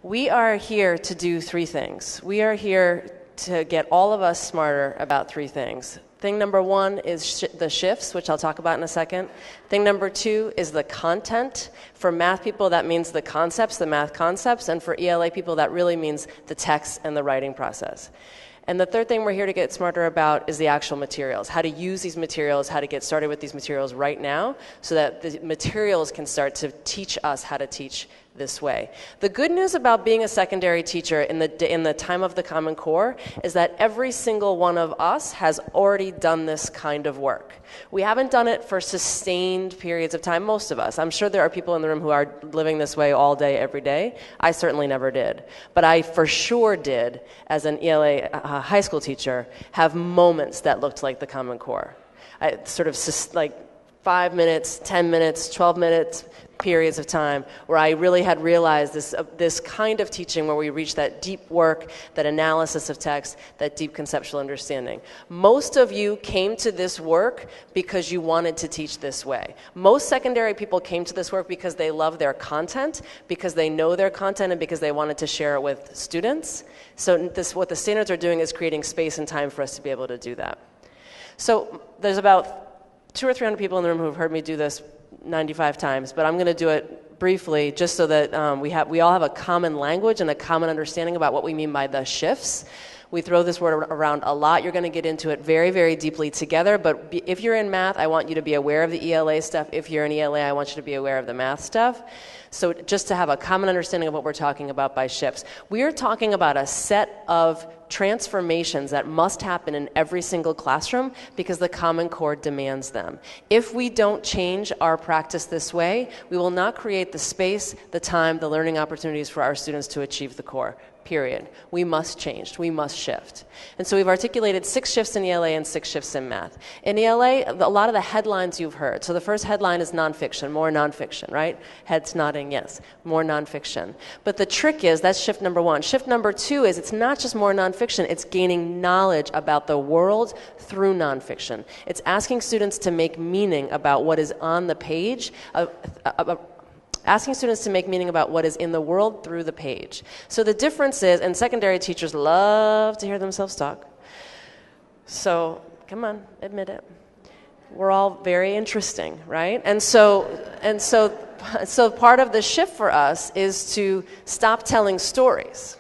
We are here to do three things. We are here to get all of us smarter about three things. Thing number one is the shifts, which I'll talk about in a second. Thing number two is the content. For math people, that means the concepts, the math concepts. And for ELA people, that really means the text and the writing process. And the third thing we're here to get smarter about is the actual materials, how to use these materials, how to get started with these materials right now so that the materials can start to teach us how to teach this way. The good news about being a secondary teacher in the time of the Common Core is that every single one of us has already done this kind of work. We haven't done it for sustained periods of time, most of us. I'm sure there are people in the room who are living this way all day, every day. I certainly never did. But I for sure did, as an ELA high school teacher, have moments that looked like the Common Core. Like 5 minutes, 10 minutes, 12 minutes, periods of time where I really had realized this kind of teaching where we reach that deep work, that analysis of text, that deep conceptual understanding. Most of you came to this work because you wanted to teach this way. Most secondary people came to this work because they love their content, because they know their content, and because they wanted to share it with students. So what the standards are doing is creating space and time for us to be able to do that. So there's about 200 or 300 people in the room who have heard me do this 95 times, but I'm going to do it briefly just so that we all have a common language and a common understanding about what we mean by the shifts. We throw this word around a lot. You're going to get into it very, very deeply together, but if you're in math, I want you to be aware of the ELA stuff. If you're in ELA, I want you to be aware of the math stuff. So just to have a common understanding of what we're talking about by shifts. We are talking about a set of transformations that must happen in every single classroom because the Common Core demands them. If we don't change our practice this way, we will not create the space, the time, the learning opportunities for our students to achieve the core. Period. We must change. We must shift. And so we've articulated 6 shifts in ELA and 6 shifts in math. In ELA, a lot of the headlines you've heard. So the first headline is nonfiction, more nonfiction, right? Heads nodding, yes, more nonfiction. But the trick is, that's shift number 1. Shift number 2 is it's not just more nonfiction, it's gaining knowledge about the world through nonfiction. It's asking students to make meaning about what is on the page, asking students to make meaning about what is in the world through the page. So the difference is, and secondary teachers love to hear themselves talk. So, come on, admit it. We're all very interesting, right? And so part of the shift for us is to stop telling stories.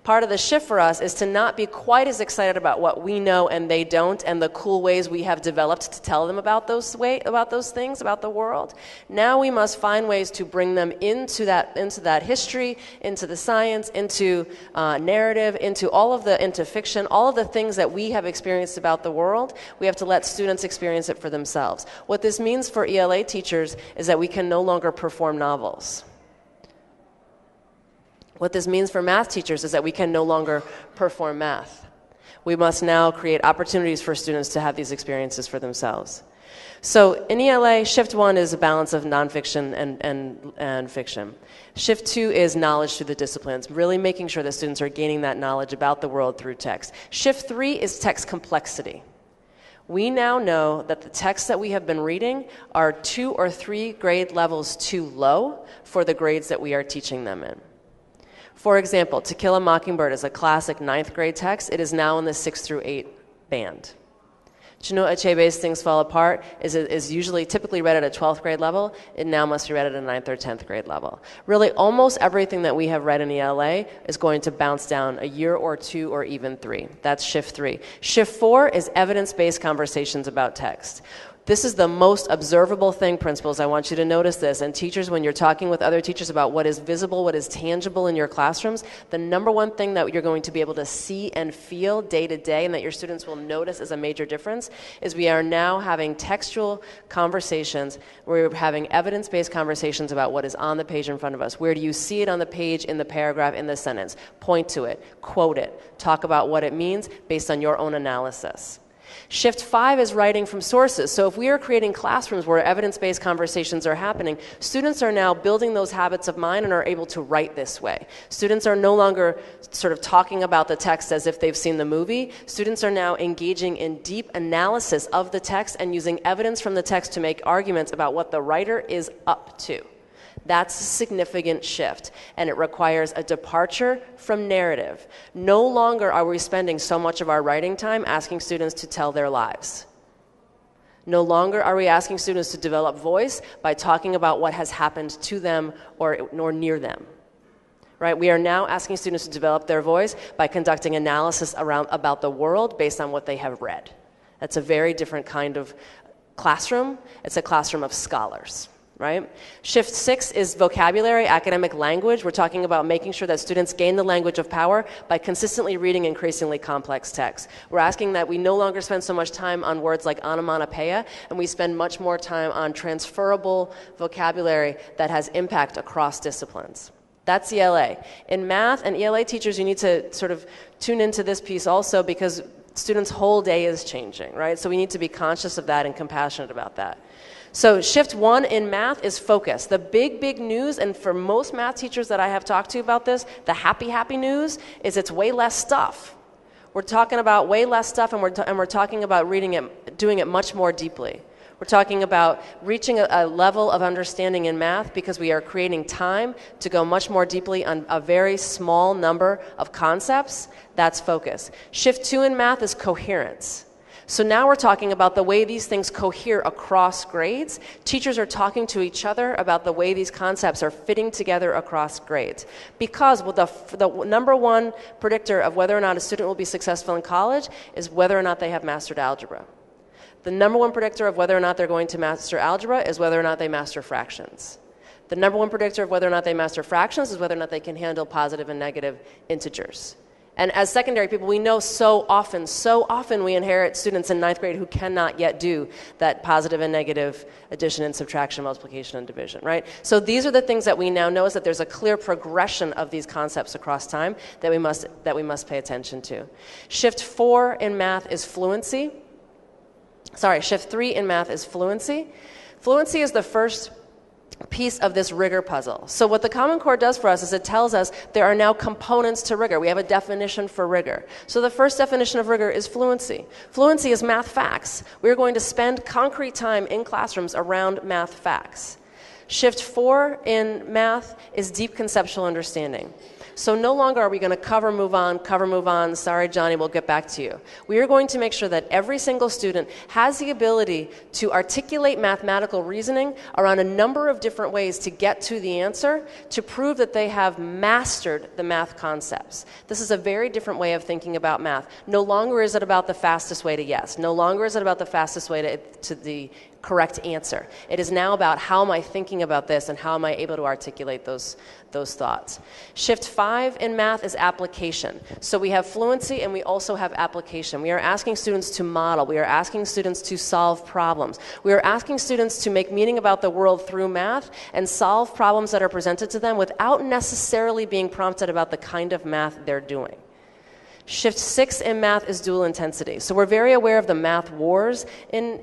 Part of the shift for us is to not be quite as excited about what we know and they don't, and the cool ways we have developed to tell them about those things, about the world. Now we must find ways to bring them into that history, into the science, into narrative, into fiction, all of the things that we have experienced about the world. We have to let students experience it for themselves. What this means for ELA teachers is that we can no longer perform novels. What this means for math teachers is that we can no longer perform math. We must now create opportunities for students to have these experiences for themselves. So in ELA, shift 1 is a balance of nonfiction and fiction. Shift 2 is knowledge through the disciplines, really making sure that students are gaining that knowledge about the world through text. Shift 3 is text complexity. We now know that the texts that we have been reading are 2 or 3 grade levels too low for the grades that we are teaching them in. For example, To Kill a Mockingbird is a classic 9th grade text. It is now in the 6 through 8 band. Chinua Achebe's Things Fall Apart is usually typically read at a 12th grade level. It now must be read at a 9th or 10th grade level. Really, almost everything that we have read in ELA is going to bounce down a year or 2 or even 3. That's shift 3. Shift 4 is evidence-based conversations about text. This is the most observable thing, principals. I want you to notice this. And teachers, when you're talking with other teachers about what is visible, what is tangible in your classrooms, the number one thing that you're going to be able to see and feel day to day and that your students will notice as a major difference is we are now having textual conversations. We're having evidence-based conversations about what is on the page in front of us. Where do you see it on the page, in the paragraph, in the sentence? Point to it, quote it, talk about what it means based on your own analysis. Shift 5 is writing from sources. So if we are creating classrooms where evidence-based conversations are happening, students are now building those habits of mind and are able to write this way. Students are no longer sort of talking about the text as if they've seen the movie. Students are now engaging in deep analysis of the text and using evidence from the text to make arguments about what the writer is up to. That's a significant shift, and it requires a departure from narrative. No longer are we spending so much of our writing time asking students to tell their lives. No longer are we asking students to develop voice by talking about what has happened to them or near them. Right? We are now asking students to develop their voice by conducting analysis about the world based on what they have read. That's a very different kind of classroom. It's a classroom of scholars. Right? Shift 6 is vocabulary, academic language. We're talking about making sure that students gain the language of power by consistently reading increasingly complex texts. We're asking that we no longer spend so much time on words like onomatopoeia, and we spend much more time on transferable vocabulary that has impact across disciplines. That's ELA. In math and ELA teachers, you need to sort of tune into this piece also because students' whole day is changing, right? So we need to be conscious of that and compassionate about that. So shift 1 in math is focus. The big news, and for most math teachers that I have talked to about this, the happy news is it's way less stuff. We're talking about way less stuff, and we're talking about reading it, doing it much more deeply. We're talking about reaching a level of understanding in math because we are creating time to go much more deeply on a very small number of concepts. That's focus. Shift 2 in math is coherence. So now we're talking about the way these things cohere across grades. Teachers are talking to each other about the way these concepts are fitting together across grades. Because the number one predictor of whether or not a student will be successful in college is whether or not they have mastered algebra. The number one predictor of whether or not they're going to master algebra is whether or not they master fractions. The number one predictor of whether or not they master fractions is whether or not they can handle positive and negative integers. And as secondary people, we know so often we inherit students in 9th grade who cannot yet do that positive and negative addition and subtraction, multiplication and division, right? So these are the things that we now know is that there's a clear progression of these concepts across time that we must pay attention to. Shift 4 in math is fluency. Shift 3 in math is fluency. Fluency is the first piece of this rigor puzzle. So what the Common Core does for us is it tells us there are now components to rigor. We have a definition for rigor. So the first definition of rigor is fluency. Fluency is math facts. We're going to spend concrete time in classrooms around math facts. Shift 4 in math is deep conceptual understanding. So no longer are we going to cover, move on, sorry, Johnny, we'll get back to you. We are going to make sure that every single student has the ability to articulate mathematical reasoning around a number of different ways to get to the answer, to prove that they have mastered the math concepts. This is a very different way of thinking about math. No longer is it about the fastest way to yes. No longer is it about the fastest way to the correct answer. It is now about how am I thinking about this and how am I able to articulate those thoughts. Shift 5 in math is application. So we have fluency and we also have application. We are asking students to model. We are asking students to solve problems. We are asking students to make meaning about the world through math and solve problems that are presented to them without necessarily being prompted about the kind of math they're doing. Shift 6 in math is dual intensity. So we're very aware of the math wars in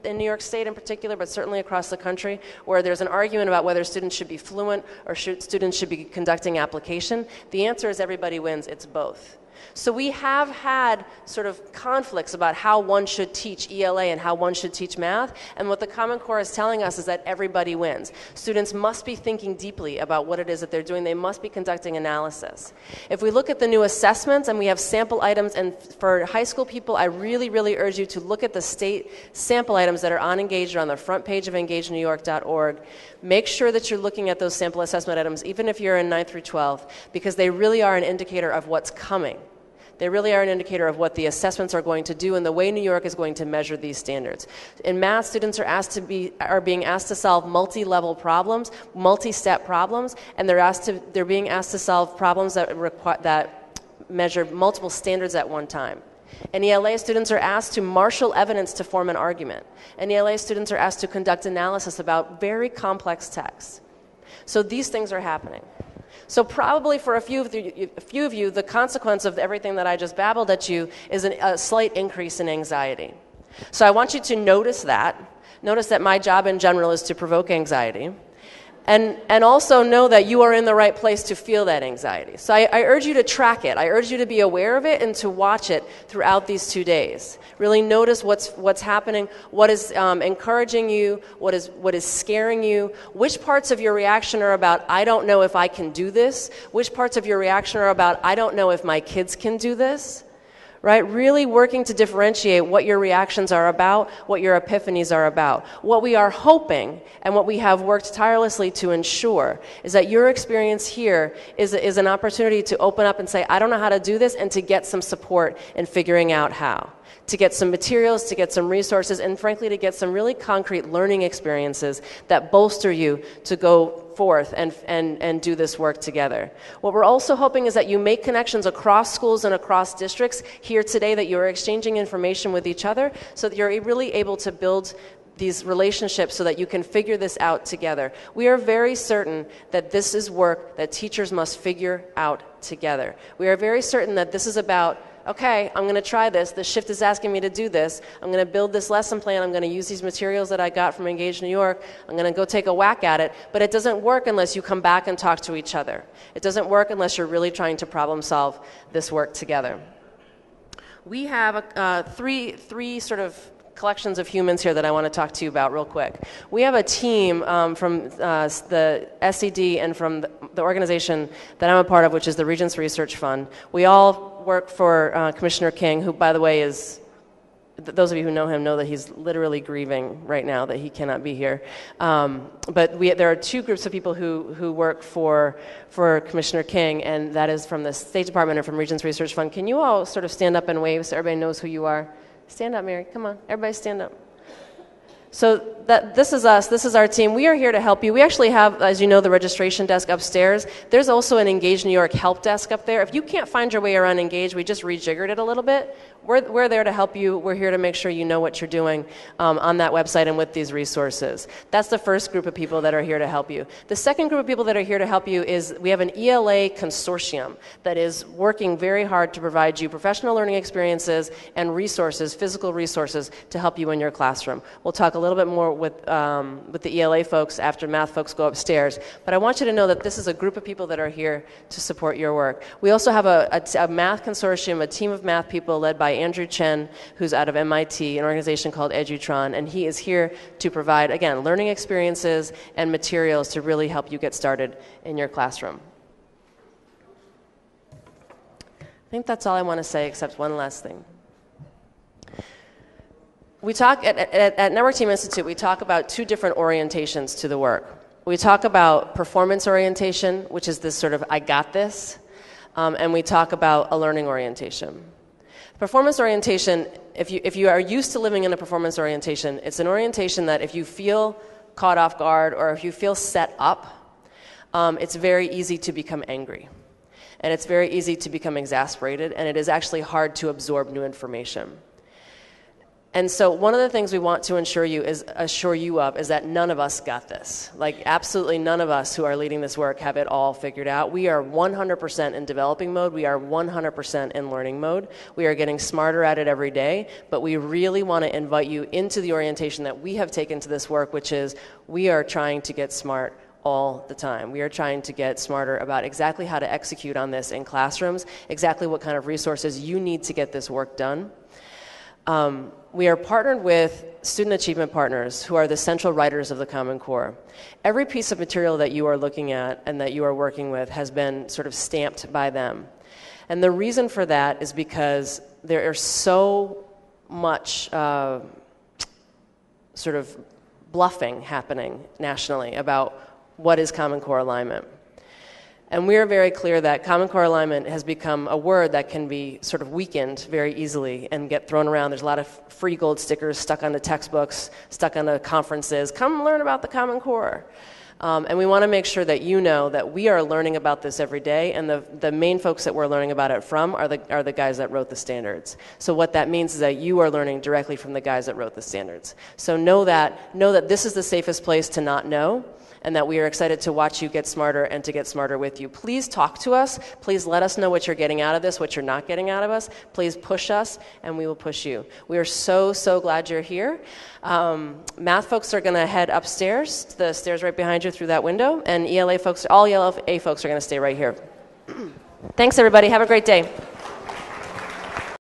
New York State in particular, but certainly across the country, where there's an argument about whether students should be fluent or students should be conducting application. The answer is everybody wins. It's both. So we have had sort of conflicts about how one should teach ELA and how one should teach math, and what the Common Core is telling us is that everybody wins. Students must be thinking deeply about what it is that they're doing. They must be conducting analysis. If we look at the new assessments, and we have sample items, and for high school people, I really, really urge you to look at the state sample items that are on Engage or on the front page of engagenewyork.org. Make sure that you're looking at those sample assessment items, even if you're in 9th through 12th, because they really are an indicator of what's coming. They really are an indicator of what the assessments are going to do and the way New York is going to measure these standards. In math, students are being asked to solve multi-level problems, multi-step problems, and they're being asked to solve problems that measure multiple standards at one time. And ELA students are asked to marshal evidence to form an argument. And ELA students are asked to conduct analysis about very complex texts. So these things are happening. So probably for a few of you, the consequence of everything that I just babbled at you is a slight increase in anxiety. So I want you to notice that. Notice that my job in general is to provoke anxiety. And also know that you are in the right place to feel that anxiety. So I urge you to track it. I urge you to be aware of it and to watch it throughout these 2 days. Really notice what's happening, what is encouraging you, what is scaring you, which parts of your reaction are about, I don't know if I can do this, which parts of your reaction are about, I don't know if my kids can do this. Right? Really working to differentiate what your reactions are about, what your epiphanies are about. What we are hoping and what we have worked tirelessly to ensure is that your experience here is an opportunity to open up and say, I don't know how to do this, and to get some support in figuring out how. To get some materials, to get some resources, and frankly to get some really concrete learning experiences that bolster you to go forth and do this work together. What we're also hoping is that you make connections across schools and across districts here today, that you're exchanging information with each other so that you're really able to build these relationships so that you can figure this out together. We are very certain that this is work that teachers must figure out together. We are very certain that this is about, okay, I'm going to try this. The shift is asking me to do this. I'm going to build this lesson plan. I'm going to use these materials that I got from Engage New York. I'm going to go take a whack at it. But it doesn't work unless you come back and talk to each other. It doesn't work unless you're really trying to problem solve this work together. We have three sort of collections of humans here that I want to talk to you about real quick. We have a team from the SED and from the organization that I'm a part of, which is the Regents Research Fund. We all work for Commissioner King, who, by the way, is, those of you who know him know that he's literally grieving right now that he cannot be here. But there are two groups of people who work for Commissioner King, and that is from the State Department and from Regents Research Fund. Can you all sort of stand up and wave so everybody knows who you are? Stand up, Mary. Come on. Everybody stand up. So this is us. This is our team. We are here to help you. We actually have, as you know, the registration desk upstairs. There's also an Engage New York help desk up there. If you can't find your way around Engage, we just rejiggered it a little bit. We're there to help you. We're here to make sure you know what you're doing on that website and with these resources. That's the first group of people that are here to help you. The second group of people that are here to help you is we have an ELA consortium that is working very hard to provide you professional learning experiences and resources, physical resources, to help you in your classroom. We'll talk a little bit more with the ELA folks after math folks go upstairs. But I want you to know that this is a group of people that are here to support your work. We also have a math consortium, a team of math people led by Andrew Chen, who's out of MIT, an organization called Edutron, and he is here to provide, again, learning experiences and materials to really help you get started in your classroom. I think that's all I want to say, except one last thing. We talk at Network Team Institute, we talk about two different orientations to the work. We talk about performance orientation, which is this sort of I got this, and we talk about a learning orientation. Performance orientation, if you are used to living in a performance orientation, it's an orientation that if you feel caught off guard or if you feel set up, it's very easy to become angry. And it's very easy to become exasperated, and it is actually hard to absorb new information. And so one of the things we want to assure you of is that none of us got this. Like, absolutely none of us who are leading this work have it all figured out. We are 100% in developing mode. We are 100% in learning mode. We are getting smarter at it every day, but we really want to invite you into the orientation that we have taken to this work, which is we are trying to get smart all the time. We are trying to get smarter about exactly how to execute on this in classrooms, exactly what kind of resources you need to get this work done. We are partnered with student achievement partners who are the central writers of the Common Core. Every piece of material that you are looking at and that you are working with has been sort of stamped by them. And the reason for that is because there is so much sort of bluffing happening nationally about what is Common Core alignment. And we are very clear that Common Core alignment has become a word that can be sort of weakened very easily and get thrown around. There's a lot of free gold stickers stuck onto textbooks, stuck onto conferences. Come learn about the Common Core. And we want to make sure that you know that we are learning about this every day, and the main folks that we're learning about it from are the guys that wrote the standards. So what that means is that you are learning directly from the guys that wrote the standards. So know that this is the safest place to not know, and that we are excited to watch you get smarter and to get smarter with you. Please talk to us. Please let us know what you're getting out of this, what you're not getting out of us. Please push us, and we will push you. We are so, so glad you're here. Math folks are going to head upstairs, the stairs right behind you through that window, and ELA folks, all ELA folks are going to stay right here. Thanks, everybody. Have a great day.